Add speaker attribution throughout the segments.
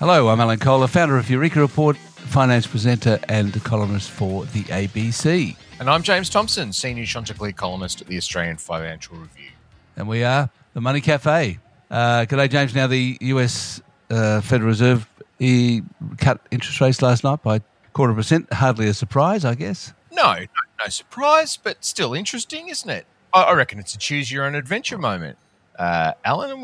Speaker 1: Hello, I'm Alan Kohler, founder of Eureka Report, finance presenter and columnist for the ABC.
Speaker 2: And I'm James Thomson, senior Chanticleer columnist at the Australian Financial Review.
Speaker 1: And we are the Money Café. G'day, James. Now, the US Federal Reserve cut interest rates last night by 0.25%. Hardly a surprise, I guess.
Speaker 2: No surprise, but still interesting, isn't it? I reckon it's a choose-your-own-adventure moment. Alan,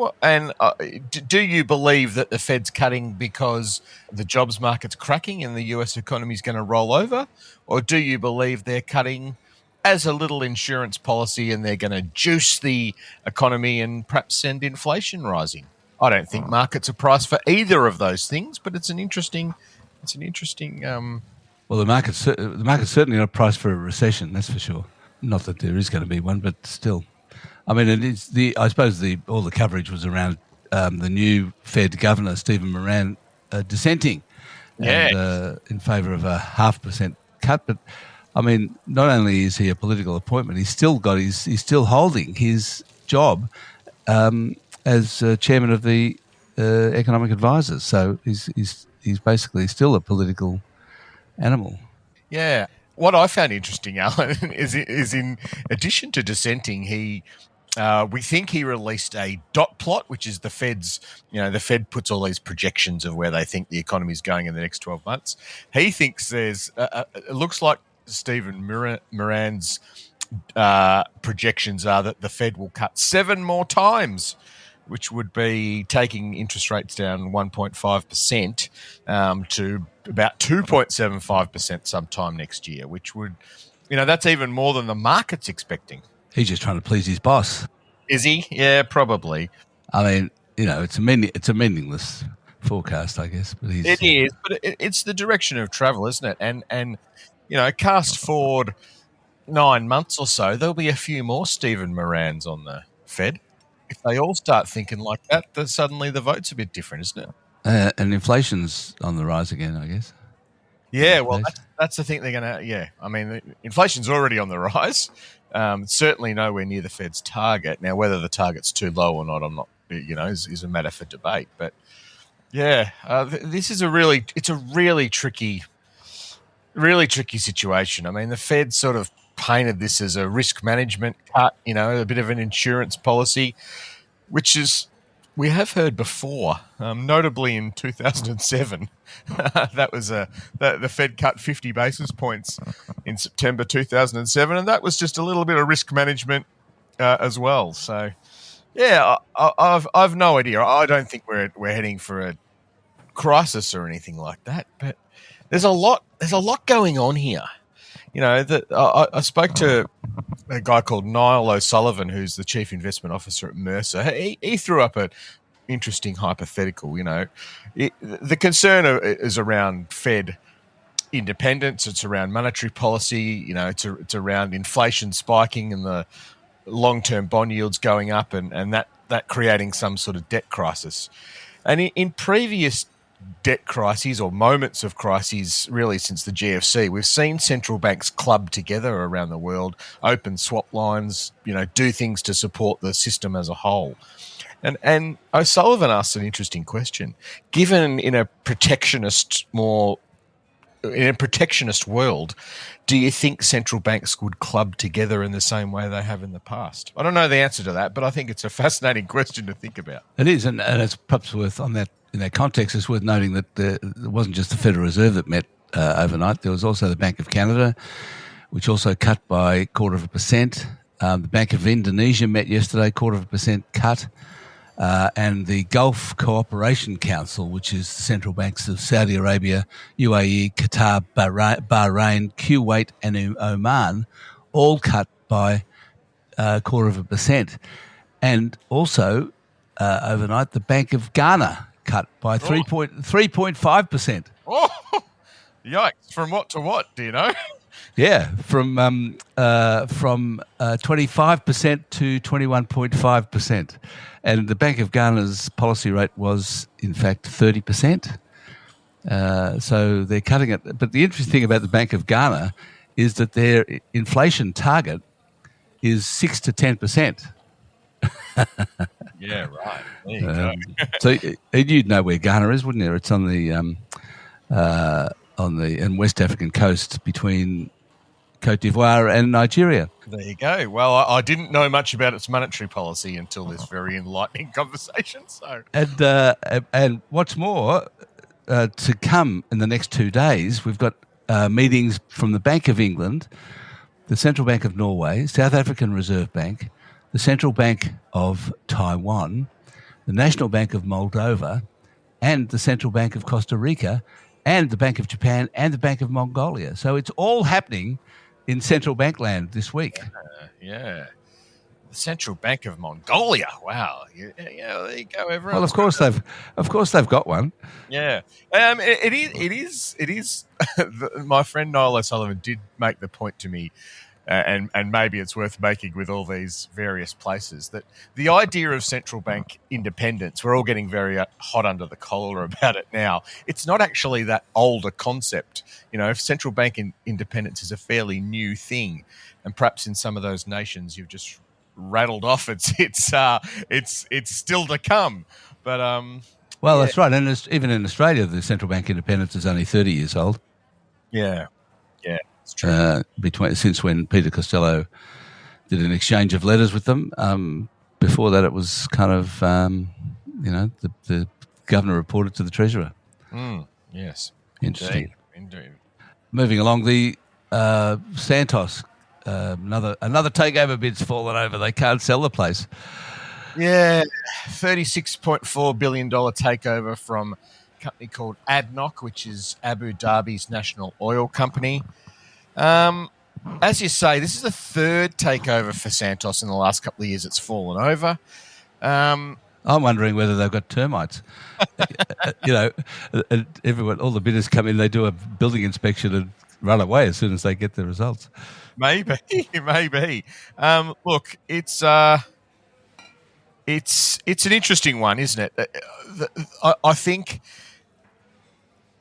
Speaker 2: do you believe that the Fed's cutting because the jobs market's cracking and the US economy's going to roll over? Or do you believe they're cutting as a little insurance policy and they're going to juice the economy and perhaps send inflation rising? I don't think markets are priced for either of those things, but it's an interesting.
Speaker 1: Well, the market's certainly not priced for a recession, that's for sure. Not that there is going to be one, but still. I mean, I suppose all the coverage was around the new Fed governor, Stephen Moran, dissenting in favour of a 0.5% cut. But I mean, not only is he a political appointment, he's still holding his job as chairman of the economic advisors. So he's basically still a political animal.
Speaker 2: Yeah. What I found interesting, Alan, is in addition to dissenting, we think he released a dot plot, which is the Fed's, the Fed puts all these projections of where they think the economy is going in the next 12 months. He thinks it looks like Stephen Moran's projections are that the Fed will cut 7 more times, which would be taking interest rates down 1.5% to about 2.75% sometime next year, which would, that's even more than the market's expecting.
Speaker 1: He's just trying to please his boss.
Speaker 2: Is he? Yeah, probably.
Speaker 1: I mean, it's a meaningless forecast, I guess. But
Speaker 2: it is, but it's the direction of travel, isn't it? And cast forward 9 months or so, there'll be a few more Stephen Morans on the Fed. If they all start thinking like that, then suddenly the vote's a bit different, isn't it?
Speaker 1: And inflation's on the rise again, I guess.
Speaker 2: Yeah, well, that's the thing they're going to. Yeah, I mean, inflation's already on the rise. Certainly nowhere near the Fed's target. Now, whether the target's too low or not, I'm not. Is a matter for debate. But yeah, this is a really tricky situation. I mean, the Fed sort of painted this as a risk management cut, a bit of an insurance policy, which is we have heard before, notably in 2007. That was the Fed cut 50 basis points in September 2007, and that was just a little bit of risk management as well. So, yeah, I've no idea. I don't think we're heading for a crisis or anything like that, but there's a lot going on here. I spoke to a guy called Niall O'Sullivan, who's the chief investment officer at Mercer. He threw up an interesting hypothetical. The concern is around Fed independence. It's around monetary policy. It's around inflation spiking and the long-term bond yields going up, and that creating some sort of debt crisis. And in previous debt crises or moments of crises, really since the GFC, we've seen central banks club together around the world, open swap lines, do things to support the system as a whole. And O'Sullivan asked an interesting question. Given in a protectionist world, do you think central banks would club together in the same way they have in the past? I don't know the answer to that, but I think it's a fascinating question to think about.
Speaker 1: It is, and it's perhaps worth in that context, it's worth noting that it wasn't just the Federal Reserve that met overnight. There was also the Bank of Canada, which also cut by 0.25%. The Bank of Indonesia met yesterday, 0.25% cut. And the Gulf Cooperation Council, which is the central banks of Saudi Arabia, UAE, Qatar, Bahrain, Kuwait, and Oman, all cut by 0.25%. And also, overnight, the Bank of Ghana cut by 3.5%.
Speaker 2: Oh, yikes! From what to what? Do you know?
Speaker 1: Yeah, from 25% to 21.5%, and the Bank of Ghana's policy rate was in fact 30%. So they're cutting it. But the interesting thing about the Bank of Ghana is that their inflation target is 6 to 10%.
Speaker 2: Yeah, right. There you go.
Speaker 1: So you'd know where Ghana is, wouldn't you? It's on the West African coast between Cote d'Ivoire and Nigeria.
Speaker 2: There you go. Well, I didn't know much about its monetary policy until this very enlightening conversation. So,
Speaker 1: And what's more, to come in the next 2 days, we've got meetings from the Bank of England, the Central Bank of Norway, South African Reserve Bank, the Central Bank of Taiwan, the National Bank of Moldova, and the Central Bank of Costa Rica, and the Bank of Japan, and the Bank of Mongolia. So it's all happening in central bank land this week.
Speaker 2: Yeah. The Central Bank of Mongolia. Wow. Yeah, there you go, everyone.
Speaker 1: Well, of course they've got one.
Speaker 2: Yeah. It is. My friend Niall O'Sullivan did make the point to me, and maybe it's worth making with all these various places, that the idea of central bank independence, we're all getting very hot under the collar about it now. It's not actually that old a concept. Central bank independence is a fairly new thing, and perhaps in some of those nations you've just rattled off, it's still to come. But
Speaker 1: well, yeah. That's right. And even in Australia, the central bank independence is only 30 years old.
Speaker 2: Yeah. It's true.
Speaker 1: Since when Peter Costello did an exchange of letters with them. Before that, it was kind of the governor reported to the treasurer.
Speaker 2: Yes,
Speaker 1: interesting.
Speaker 2: Indeed.
Speaker 1: Moving along, the Santos, another takeover bid's fallen over. They can't sell the place.
Speaker 2: Yeah, $36.4 billion takeover from a company called ADNOC, which is Abu Dhabi's national oil company. As you say, this is the third takeover for Santos in the last couple of years. It's fallen over.
Speaker 1: I'm wondering whether they've got termites. Everyone, all the bidders come in, they do a building inspection and run away as soon as they get the results.
Speaker 2: Maybe. Look, it's an interesting one, isn't it? I think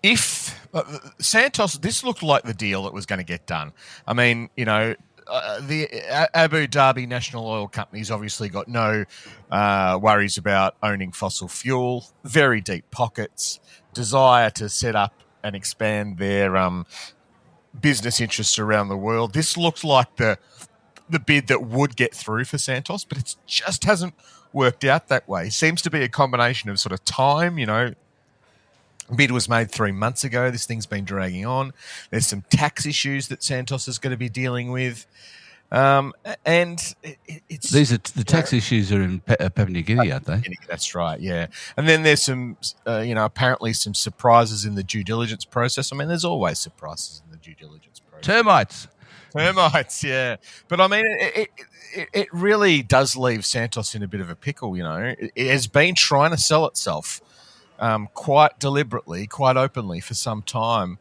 Speaker 2: if Santos, this looked like the deal that was going to get done. I mean, the Abu Dhabi National Oil Company's obviously got no worries about owning fossil fuel, very deep pockets, desire to set up and expand their business interests around the world. This looked like the bid that would get through for Santos, but it just hasn't worked out that way. Seems to be a combination of sort of time, bid was made 3 months ago. This thing's been dragging on. There's some tax issues that Santos is going to be dealing with. And it's...
Speaker 1: The tax issues are in Papua New Guinea, aren't they?
Speaker 2: That's right, yeah. And then there's some, apparently some surprises in the due diligence process. I mean, there's always surprises in the due diligence process. Termites, yeah. But I mean, it really does leave Santos in a bit of a pickle, It has been trying to sell itself quite deliberately, quite openly for some time.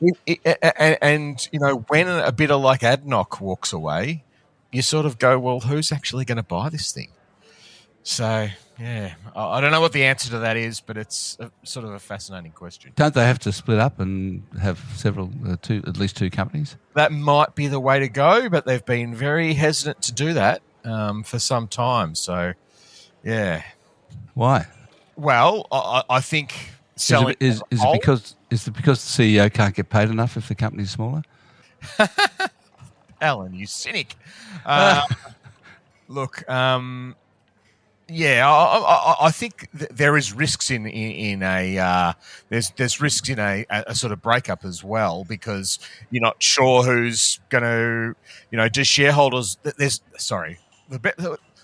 Speaker 2: And when a bidder like ADNOC walks away, you sort of go, well, who's actually going to buy this thing? So, yeah, I don't know what the answer to that is, but it's sort of a fascinating question.
Speaker 1: Don't they have to split up and have at least two companies?
Speaker 2: That might be the way to go, but they've been very hesitant to do that for some time. So, yeah.
Speaker 1: Why?
Speaker 2: Well, I think selling
Speaker 1: is it because the CEO can't get paid enough if the company's smaller?
Speaker 2: Alan, you cynic. Look, I think there is risks in a there's risks in a sort of breakup as well, because you're not sure who's going to do shareholders.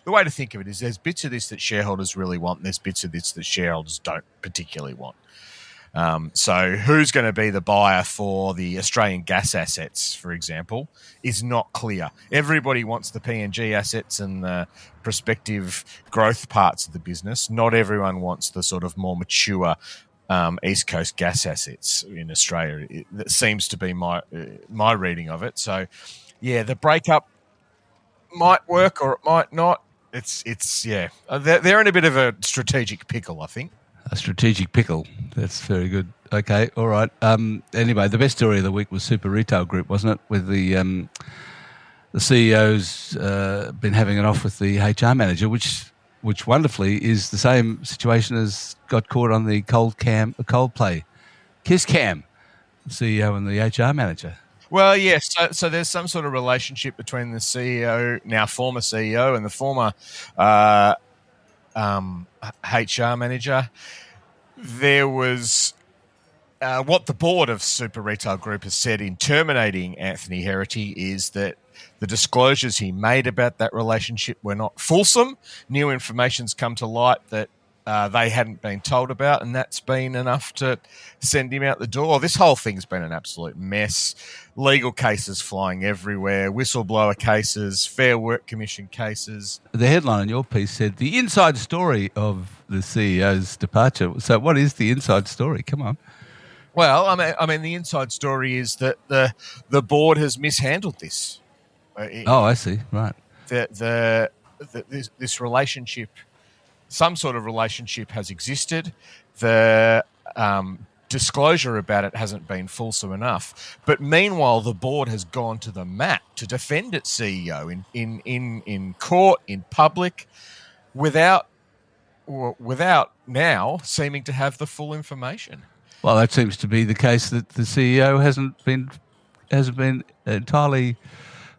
Speaker 2: The way to think of it is there's bits of this that shareholders really want, and there's bits of this that shareholders don't particularly want. So who's going to be the buyer for the Australian gas assets, for example, is not clear. Everybody wants the PNG assets and the prospective growth parts of the business. Not everyone wants the sort of more mature East Coast gas assets in Australia. That seems to be my reading of it. So, yeah, the breakup might work or it might not. They're in a bit of a strategic pickle, I think.
Speaker 1: A strategic pickle. That's very good. Okay, all right. Anyway, the best story of the week was Super Retail Group, wasn't it? With the the CEO's been having it off with the HR manager, which wonderfully is the same situation as got caught on the Coldplay kiss cam, the CEO and the HR manager.
Speaker 2: Well, yes. So there's some sort of relationship between the CEO, now former CEO, and the former HR manager. There was what the board of Super Retail Group has said in terminating Anthony Heraghty is that the disclosures he made about that relationship were not fulsome. New information's come to light that they hadn't been told about, and that's been enough to send him out the door. This whole thing's been an absolute mess. Legal cases flying everywhere, whistleblower cases, Fair Work Commission cases.
Speaker 1: The headline in your piece said the inside story of the CEO's departure. So what is the inside story? Come on.
Speaker 2: Well, I mean, the inside story is that the board has mishandled this.
Speaker 1: I see. Right.
Speaker 2: This relationship, some sort of relationship, has existed. The disclosure about it hasn't been fulsome enough. But meanwhile, the board has gone to the mat to defend its CEO in court, in public, without now seeming to have the full information.
Speaker 1: Well, that seems to be the case, that the CEO hasn't been entirely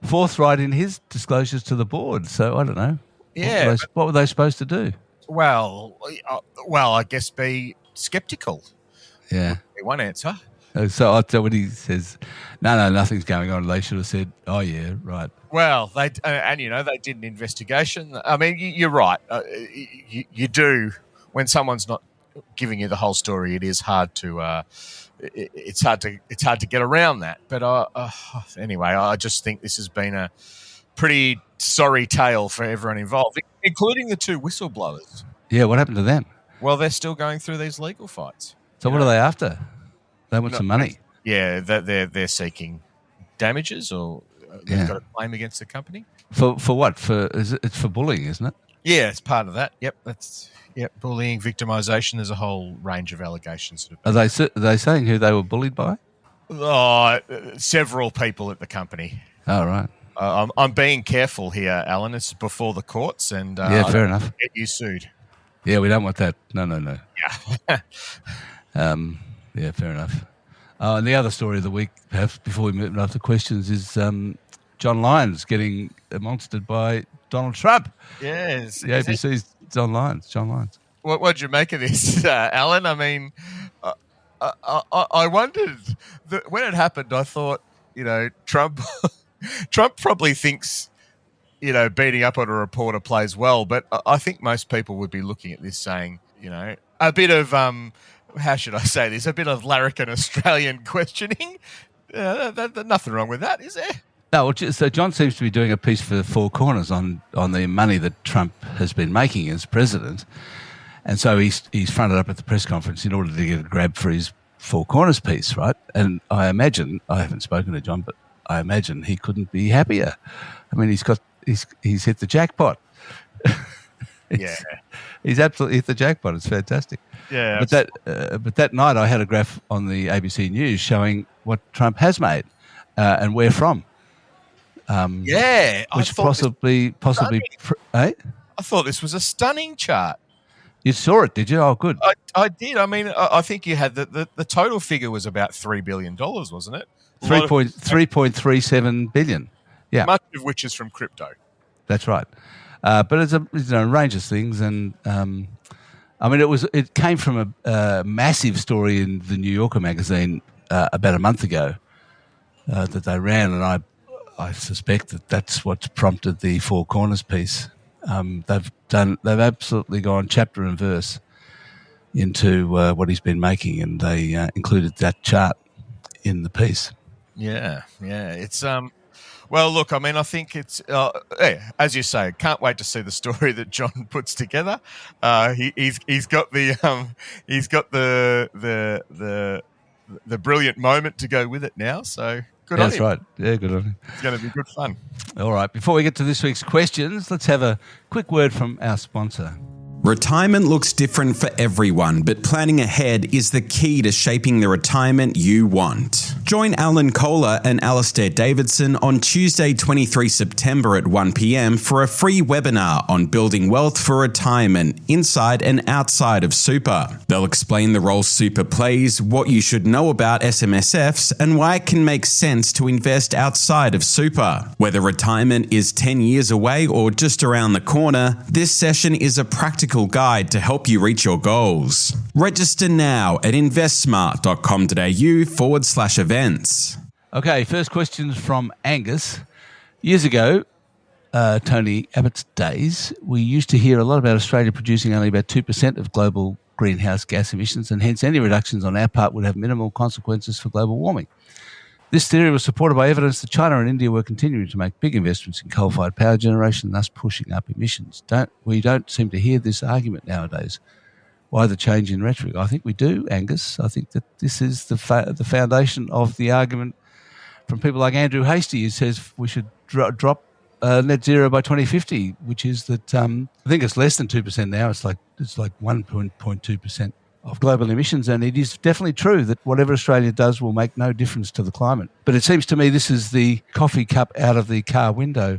Speaker 1: forthright in his disclosures to the board. So I don't know.
Speaker 2: Yeah,
Speaker 1: what were they supposed to do?
Speaker 2: Well, I guess be sceptical.
Speaker 1: Yeah,
Speaker 2: one answer.
Speaker 1: So when he says, "No, nothing's going on," they should have said, "Oh yeah, right."
Speaker 2: Well, they did an investigation. I mean, you're right. You do, when someone's not giving you the whole story, it is hard to it's hard to get around that. But anyway, I just think this has been a pretty sorry tale for everyone involved, including the two whistleblowers.
Speaker 1: Yeah, what happened to them?
Speaker 2: Well, they're still going through these legal fights.
Speaker 1: So what are they after? They want some money.
Speaker 2: Yeah, they're seeking damages, or they've got a claim against the company.
Speaker 1: For what? It's for bullying, isn't it?
Speaker 2: Yeah, it's part of that. Yep, bullying, victimisation. There's a whole range of allegations.
Speaker 1: Are they saying who they were bullied by?
Speaker 2: Several people at the company.
Speaker 1: Oh, right.
Speaker 2: I'm being careful here, Alan. It's before the courts, and
Speaker 1: fair enough.
Speaker 2: Get you sued.
Speaker 1: Yeah, we don't want that. No.
Speaker 2: Yeah.
Speaker 1: Yeah, fair enough. And the other story of the week, perhaps before we move on to questions, is John Lyons getting monstered by Donald Trump.
Speaker 2: Yes.
Speaker 1: The ABC's John Lyons.
Speaker 2: What did you make of this, Alan? I mean, I wondered when it happened. I thought, Trump probably thinks, beating up on a reporter plays well, but I think most people would be looking at this saying, a bit of how should I say this? A bit of larrikin Australian questioning. Nothing wrong with that, is there?
Speaker 1: No, so John seems to be doing a piece for the Four Corners on the money that Trump has been making as president, and so he's fronted up at the press conference in order to get a grab for his Four Corners piece, right? And I imagine, I haven't spoken to John, but I imagine he couldn't be happier. I mean, he's hit the jackpot. He's absolutely hit the jackpot. It's fantastic.
Speaker 2: Yeah,
Speaker 1: but that night I had a graph on the ABC News showing what Trump has made and where from. Which possibly.
Speaker 2: I thought this was a stunning chart.
Speaker 1: You saw it, did you? Oh, good.
Speaker 2: I did. I mean, I think you had the total figure was about $3 billion, wasn't it?
Speaker 1: 3.37 billion. Yeah,
Speaker 2: much of which is from crypto.
Speaker 1: That's right. But it's a range of things, and I mean, it came from a massive story in the New Yorker magazine about a month ago that they ran, and I suspect that's what's prompted the Four Corners piece. They've absolutely gone chapter and verse into what he's been making, and they included that chart in the piece.
Speaker 2: Yeah. It's well, look, I mean, I think it's as you say, can't wait to see the story that John puts together. He's got the brilliant moment to go with it now. So good on him. That's
Speaker 1: right. Yeah, good on him.
Speaker 2: It's going to be good fun.
Speaker 1: All right. Before we get to this week's questions, let's have a quick word from our sponsor.
Speaker 3: Retirement looks different for everyone, but planning ahead is the key to shaping the retirement you want. Join Alan Kohler and Alastair Davidson on Tuesday, 23 September at 1 p.m. for a free webinar on building wealth for retirement inside and outside of super. They'll explain the role super plays, what you should know about SMSFs, and why it can make sense to invest outside of super. Whether retirement is 10 years away or just around the corner, this session is a practical guide to help you reach your goals. Register now at investsmart.com.au/events.
Speaker 1: Okay, first question's from Angus. Years ago, Tony Abbott's days, we used to hear a lot about Australia producing only about 2% of global greenhouse gas emissions, and hence any reductions on our part would have minimal consequences for global warming. This theory was supported by evidence that China and India were continuing to make big investments in coal-fired power generation, thus pushing up emissions. We don't seem to hear this argument nowadays. Why the change in rhetoric? I think we do, Angus. I think that this is the foundation of the argument from people like Andrew Hastie, who says we should drop net zero by 2050, which is that I think it's less than 2% now. It's like 1.2% of global emissions, and it is definitely true that whatever Australia does will make no difference to the climate. But it seems to me this is the coffee cup out of the car window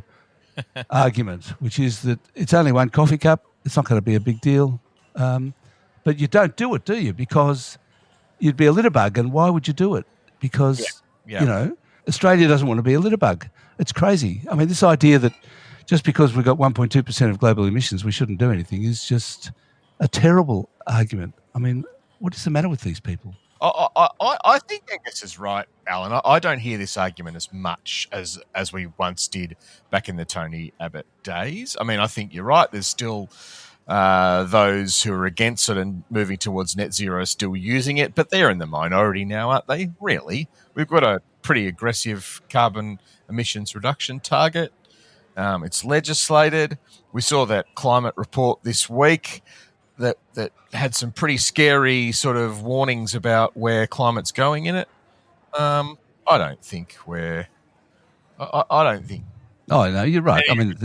Speaker 1: argument, which is that it's only one coffee cup, it's not going to be a big deal. But you don't do it, do you? Because you'd be a litter bug, and why would you do it? Because, Australia doesn't want to be a litter bug. It's crazy. I mean, this idea that just because we've got 1.2% of global emissions, we shouldn't do anything is just a terrible argument. I mean, what is the matter with these people?
Speaker 2: I think Angus is right, Alan. I don't hear this argument as much as we once did back in the Tony Abbott days. I mean, I think you're right. There's still those who are against it and moving towards net zero still using it, but they're in the minority now, aren't they? Really? We've got a pretty aggressive carbon emissions reduction target. It's legislated. We saw that climate report this week that had some pretty scary sort of warnings about where climate's going in it. I don't think we're... I don't think...
Speaker 1: Oh, no, you're right. I mean...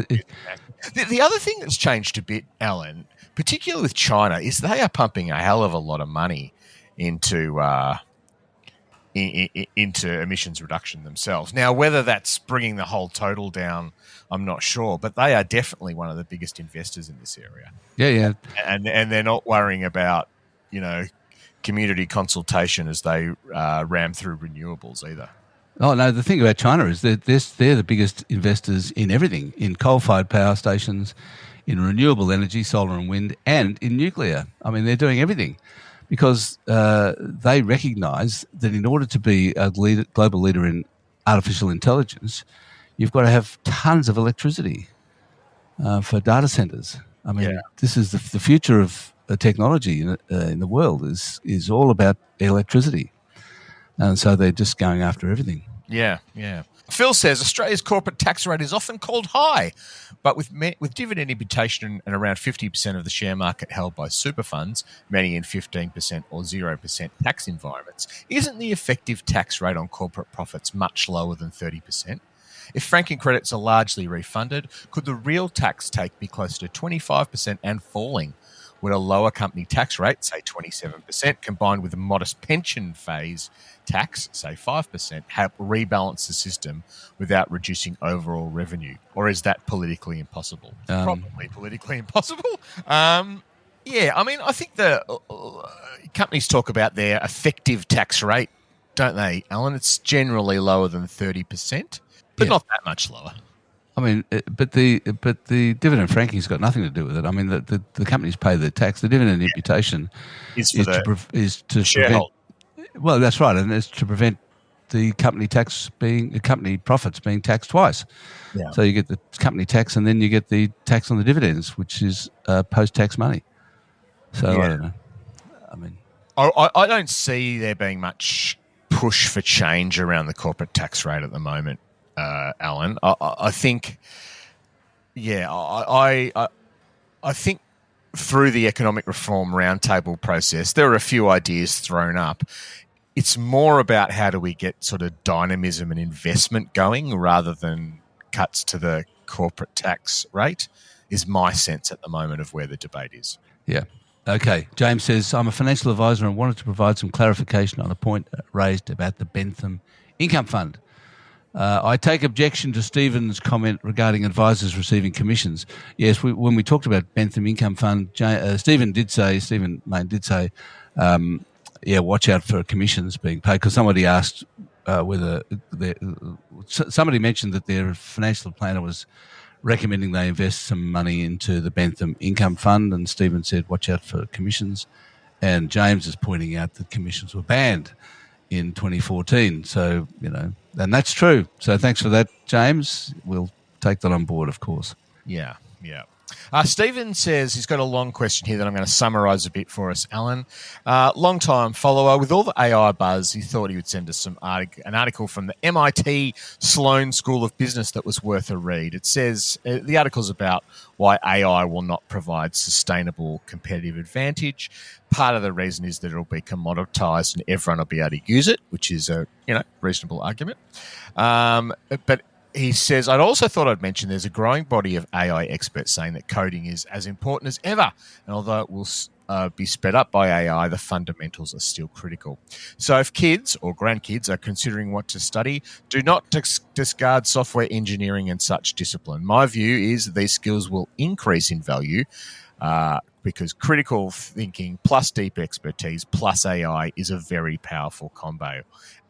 Speaker 2: The other thing that's changed a bit, Alan, particularly with China, is they are pumping a hell of a lot of money into emissions reduction themselves. Now, whether that's bringing the whole total down, I'm not sure, but they are definitely one of the biggest investors in this area.
Speaker 1: Yeah.
Speaker 2: And they're not worrying about, community consultation as they ram through renewables either.
Speaker 1: Oh, no, the thing about China is that they're the biggest investors in everything, in coal-fired power stations, in renewable energy, solar and wind, and in nuclear. I mean, they're doing everything because they recognise that in order to be a global leader in artificial intelligence, you've got to have tons of electricity for data centres. I mean, This is the future of technology in the world is all about electricity. And so they're just going after everything. Yeah.
Speaker 2: Phil says Australia's corporate tax rate is often called high, but with dividend imputation and around 50% of the share market held by super funds, many in 15% or 0% tax environments, isn't the effective tax rate on corporate profits much lower than 30%? If franking credits are largely refunded, could the real tax take be closer to 25% and falling? Would a lower company tax rate, say 27%, combined with a modest pension phase tax, say 5%, help rebalance the system without reducing overall revenue? Or is that politically impossible? Probably politically impossible. I mean, I think the companies talk about their effective tax rate, don't they, Alan? It's generally lower than 30%, but not that much lower.
Speaker 1: I mean, but the dividend franking's got nothing to do with it. I mean, the companies pay the tax. The dividend imputation is to
Speaker 2: shareholder.
Speaker 1: Well, that's right, and it's to prevent the company profits being taxed twice. Yeah. So you get the company tax, and then you get the tax on the dividends, which is post-tax money. So I don't know. I mean,
Speaker 2: I don't see there being much push for change around the corporate tax rate at the moment. Alan, I think, I think through the economic reform roundtable process, there are a few ideas thrown up. It's more about how do we get sort of dynamism and investment going rather than cuts to the corporate tax rate. is my sense at the moment of where the debate is.
Speaker 1: Yeah. Okay. James says, I'm a financial advisor and wanted to provide some clarification on a point raised about the Bentham Income Fund. I take objection to Stephen's comment regarding advisors receiving commissions. Yes, when we talked about Bentham Income Fund, Stephen Main did say, watch out for commissions being paid, because somebody asked somebody mentioned that their financial planner was recommending they invest some money into the Bentham Income Fund, and Stephen said, watch out for commissions. And James is pointing out that commissions were banned in 2014. So, and that's true. So thanks for that, James. We'll take that on board, of course.
Speaker 2: Yeah. Stephen says he's got a long question here that I'm going to summarise a bit for us, Alan. Long-time follower. With all the AI buzz, he thought he would send us an article from the MIT Sloan School of Business that was worth a read. It says the article's about why AI will not provide sustainable competitive advantage. Part of the reason is that it'll be commoditised and everyone will be able to use it, which is a reasonable argument. But he says, I'd also thought I'd mention there's a growing body of AI experts saying that coding is as important as ever. And although it will be sped up by AI, the fundamentals are still critical. So if kids or grandkids are considering what to study, do not discard software engineering and such discipline. My view is that these skills will increase in value because critical thinking plus deep expertise plus AI is a very powerful combo.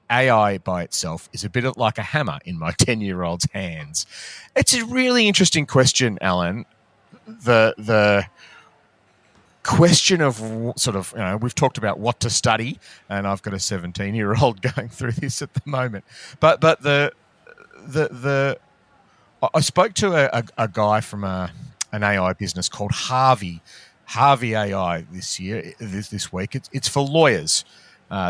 Speaker 2: AI by itself is a bit like a hammer in my 10-year-old's hands. It's a really interesting question, Alan. The question of sort of, we've talked about what to study, and I've got a 17-year-old going through this at the moment. But I spoke to a guy from an AI business called Harvey AI this week. It's for lawyers.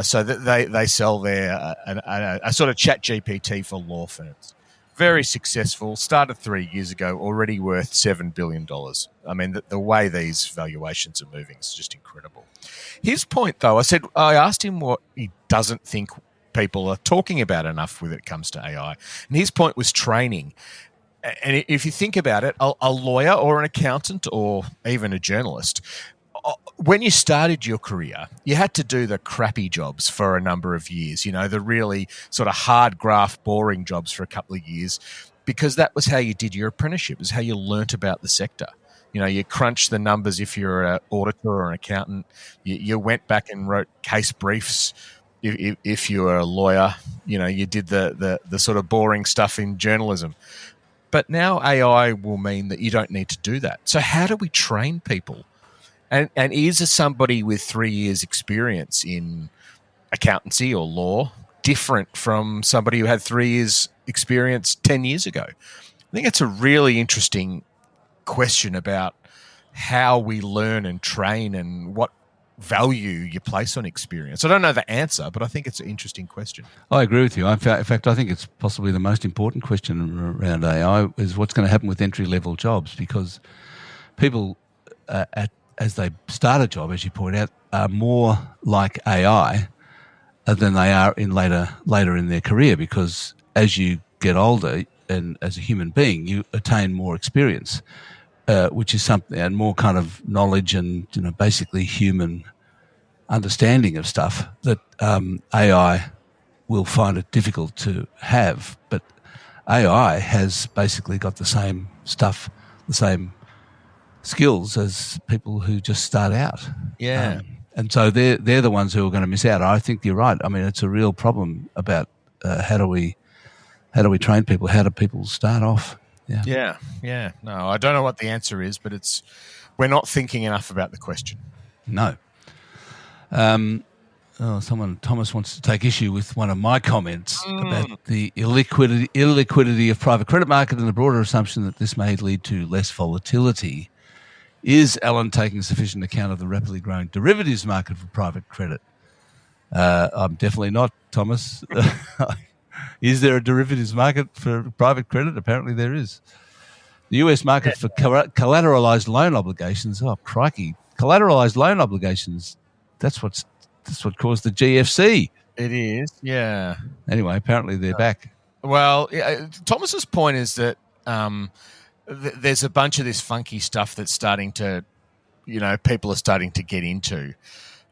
Speaker 2: So that they sell a sort of chat GPT for law firms. Very successful, started 3 years ago, already worth $7 billion. I mean, the way these valuations are moving is just incredible. His point, though, I asked him what he doesn't think people are talking about enough when it comes to AI. And his point was training. And if you think about it, a lawyer or an accountant or even a journalist, when you started your career, you had to do the crappy jobs for a number of years, the really sort of hard graft, boring jobs for a couple of years, because that was how you did your apprenticeship. It was how you learnt about the sector. You crunched the numbers if you're an auditor or an accountant. You went back and wrote case briefs if you were a lawyer. You did the sort of boring stuff in journalism. But now AI will mean that you don't need to do that. So how do we train people? And is somebody with 3 years experience in accountancy or law different from somebody who had 3 years experience 10 years ago? I think it's a really interesting question about how we learn and train and what value you place on experience. I don't know the answer, but I think it's an interesting question.
Speaker 1: I agree with you. In fact, I think it's possibly the most important question around AI is what's going to happen with entry-level jobs, because people as they start a job, as you point out, are more like AI than they are later in their career, because as you get older and as a human being, you attain more experience, which is something, and more kind of knowledge and basically human understanding of stuff that AI will find it difficult to have. But AI has basically got the same stuff, the same skills as people who just start out.
Speaker 2: Yeah.
Speaker 1: And so they're the ones who are going to miss out. I think you're right. I mean, it's a real problem about how do we train people? How do people start off?
Speaker 2: Yeah. No, I don't know what the answer is, but we're not thinking enough about the question.
Speaker 1: No. Thomas wants to take issue with one of my comments about the illiquidity of private credit market and the broader assumption that this may lead to less volatility. Is Alan taking sufficient account of the rapidly growing derivatives market for private credit? I'm definitely not, Thomas. Is there a derivatives market for private credit? Apparently there is. The US market for collateralized loan obligations. Oh, crikey. Collateralized loan obligations. That's what caused the GFC.
Speaker 2: It is, yeah.
Speaker 1: Anyway, apparently they're back.
Speaker 2: Well, Thomas's point is that there's a bunch of this funky stuff that's starting to, people are starting to get into.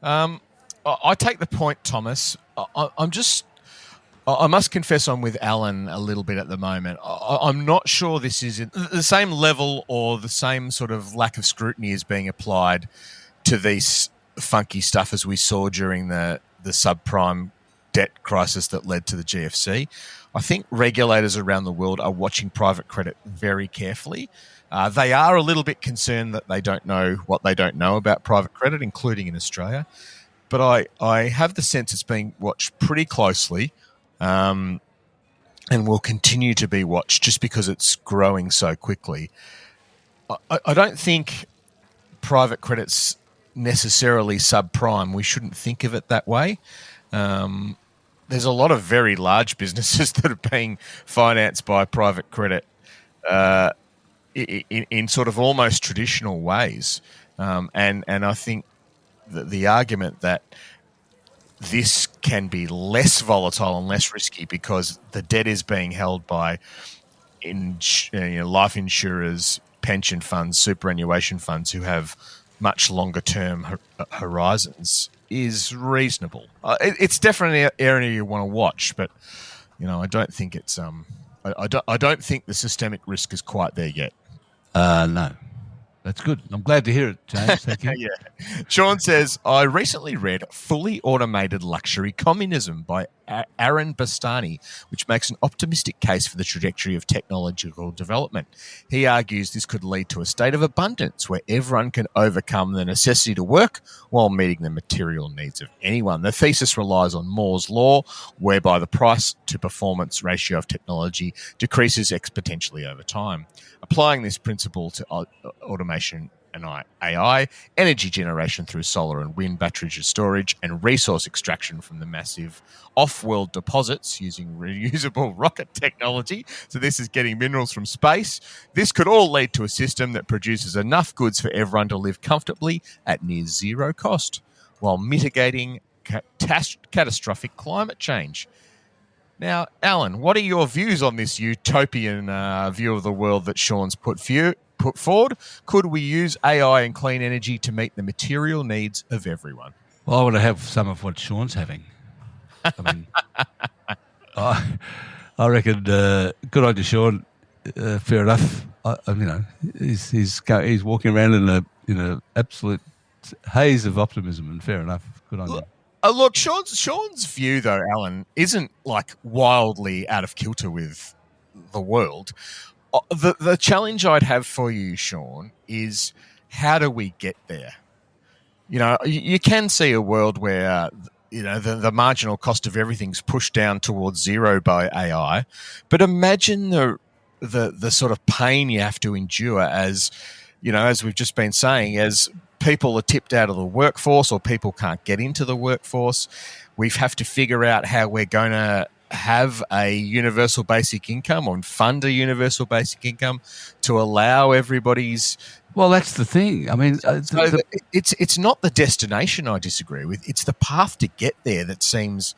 Speaker 2: I take the point, Thomas. I must confess I'm with Alan a little bit at the moment. I'm not sure this is the same level or the same sort of lack of scrutiny is being applied to these funky stuff as we saw during the subprime debt crisis that led to the GFC. I think regulators around the world are watching private credit very carefully. They are a little bit concerned that they don't know what they don't know about private credit, including in Australia. But I have the sense it's being watched pretty closely and will continue to be watched just because it's growing so quickly. I don't think private credit's necessarily subprime. We shouldn't think of it that way. There's a lot of very large businesses that are being financed by private credit in sort of almost traditional ways. And I think that the argument that this can be less volatile and less risky because the debt is being held by life insurers, pension funds, superannuation funds who have much longer term horizons is reasonable. It's definitely an area you want to watch, but I don't think it's I don't think the systemic risk is quite there yet.
Speaker 1: No. That's good. I'm glad to hear it, James. Thank you.
Speaker 2: Yeah. Sean says, I recently read Fully Automated Luxury Communism by Aaron Bastani, which makes an optimistic case for the trajectory of technological development. He argues this could lead to a state of abundance where everyone can overcome the necessity to work while meeting the material needs of anyone. The thesis relies on Moore's law, whereby the price-to-performance ratio of technology decreases exponentially over time. Applying this principle to automation and AI, energy generation through solar and wind battery storage, and resource extraction from the massive off-world deposits using reusable rocket technology. So this is getting minerals from space. This could all lead to a system that produces enough goods for everyone to live comfortably at near zero cost while mitigating catastrophic climate change. Now, Alan, what are your views on this utopian view of the world that Sean's put forward? Could we use AI and clean energy to meet the material needs of everyone?
Speaker 1: Well, I want to have some of what Sean's having. I mean, I reckon good on you, Sean. Fair enough. He's walking around in a absolute haze of optimism, and fair enough. Good on you.
Speaker 2: Look, Sean's view, though, Alan, isn't like wildly out of kilter with the world. The challenge I'd have for you, Sean, is how do we get there? You can see a world where the marginal cost of everything's pushed down towards zero by AI, but imagine the sort of pain you have to endure as we've just been saying, as people are tipped out of the workforce or people can't get into the workforce. We have to figure out how we're going to have a universal basic income or fund a universal basic income to allow everybody's...
Speaker 1: Well, that's the thing. I mean...
Speaker 2: it's not the destination I disagree with. It's the path to get there that seems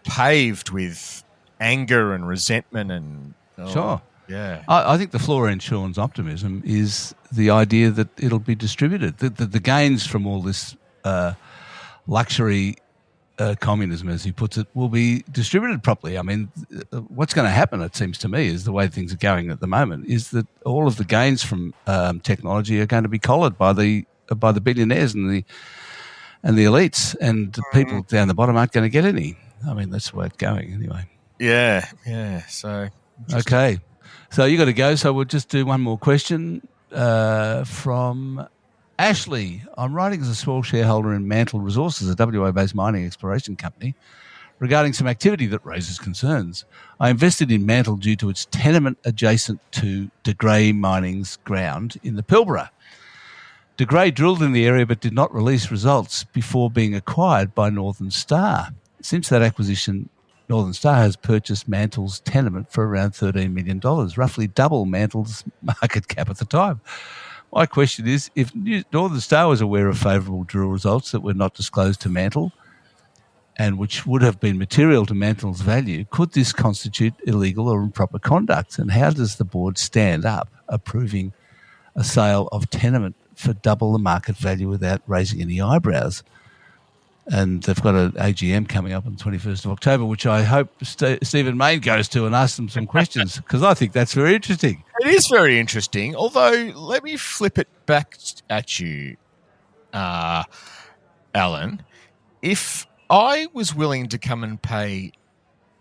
Speaker 2: paved with anger and resentment and...
Speaker 1: Sure.
Speaker 2: Yeah,
Speaker 1: I think the flaw in Sean's optimism is the idea that it'll be distributed. The gains from all this luxury communism, as he puts it, will be distributed properly. I mean, what's going to happen, it seems to me, is the way things are going at the moment, is that all of the gains from technology are going to be collared by the billionaires and the elites, and the people down the bottom aren't going to get any. I mean, that's the way it's going anyway.
Speaker 2: Yeah. So
Speaker 1: okay. So you got to go, so we'll just do one more question from Ashley. I'm writing as a small shareholder in Mantle Resources, a WA-based mining exploration company, regarding some activity that raises concerns. I invested in Mantle due to its tenement adjacent to De Grey Mining's ground in the Pilbara. De Grey drilled in the area but did not release results before being acquired by Northern Star. Since that acquisition, Northern Star has purchased Mantle's tenement for around $13 million, roughly double Mantle's market cap at the time. My question is, if Northern Star was aware of favourable drill results that were not disclosed to Mantle and which would have been material to Mantle's value, could this constitute illegal or improper conduct? And how does the board stand up approving a sale of tenement for double the market value without raising any eyebrows. And they've got an AGM coming up on the 21st of October, which I hope Stephen Mayne goes to and asks them some questions, because I think that's very interesting.
Speaker 2: It is very interesting, although let me flip it back at you, Alan. If I was willing to come and pay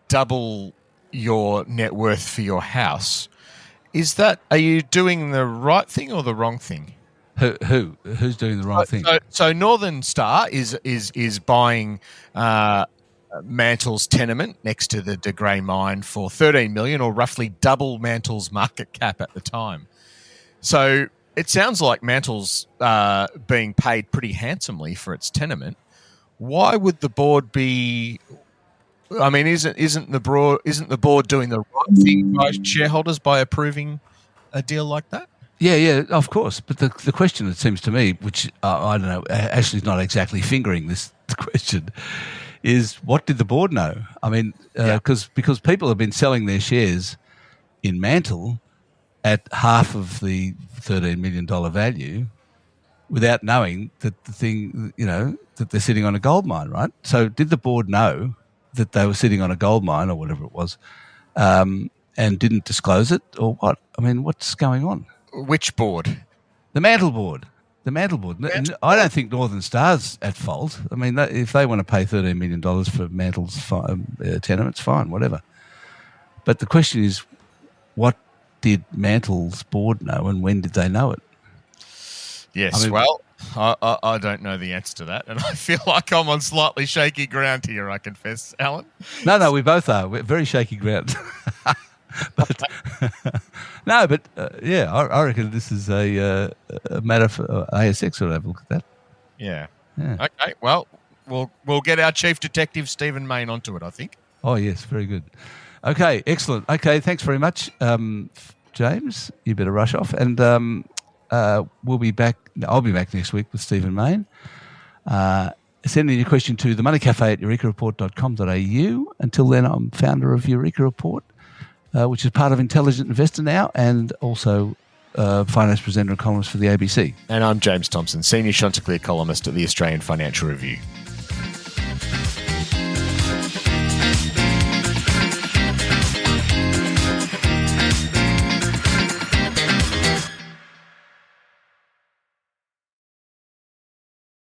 Speaker 2: double your net worth for your house, are you doing the right thing or the wrong thing?
Speaker 1: Who's doing the wrong thing?
Speaker 2: So Northern Star is buying Mantle's tenement next to the De Grey mine for $13 million, or roughly double Mantle's market cap at the time. So it sounds like Mantle's being paid pretty handsomely for its tenement. Why would the board be? I mean, isn't the board doing the right thing by shareholders by approving a deal like that?
Speaker 1: Yeah, of course. But the question, it seems to me, which I don't know, Ashley's not exactly fingering the question, is what did the board know? I mean, because people have been selling their shares in Mantle at half of the $13 million value without knowing that the thing, that they're sitting on a gold mine, right? So did the board know that they were sitting on a gold mine or whatever it was, and didn't disclose it, or what? I mean, what's going on?
Speaker 2: Which board?
Speaker 1: The Mantle board. I don't think Northern Star's at fault. I mean, if they want to pay $13 million for Mantle's tenements, fine, whatever. But the question is, what did Mantle's board know, and when did they know it?
Speaker 2: Yes, I don't know the answer to that, and I feel like I'm on slightly shaky ground here, I confess, Alan.
Speaker 1: No, we both are. We're very shaky ground. But I reckon this is a matter for ASX to have a look at that.
Speaker 2: Yeah. Okay. Well, we'll get our chief detective Stephen Mayne onto it, I think.
Speaker 1: Oh yes, very good. Okay, excellent. Okay, thanks very much, James. You better rush off, and we'll be back. I'll be back next week with Stephen Mayne. Send in your question to themoneycafe@eurekareport.com.au. Until then, I'm founder of Eureka Report, which is part of Intelligent Investor now, and also finance presenter and columnist for the ABC.
Speaker 2: And I'm James Thomson, Senior Chanticleer columnist at the Australian Financial Review.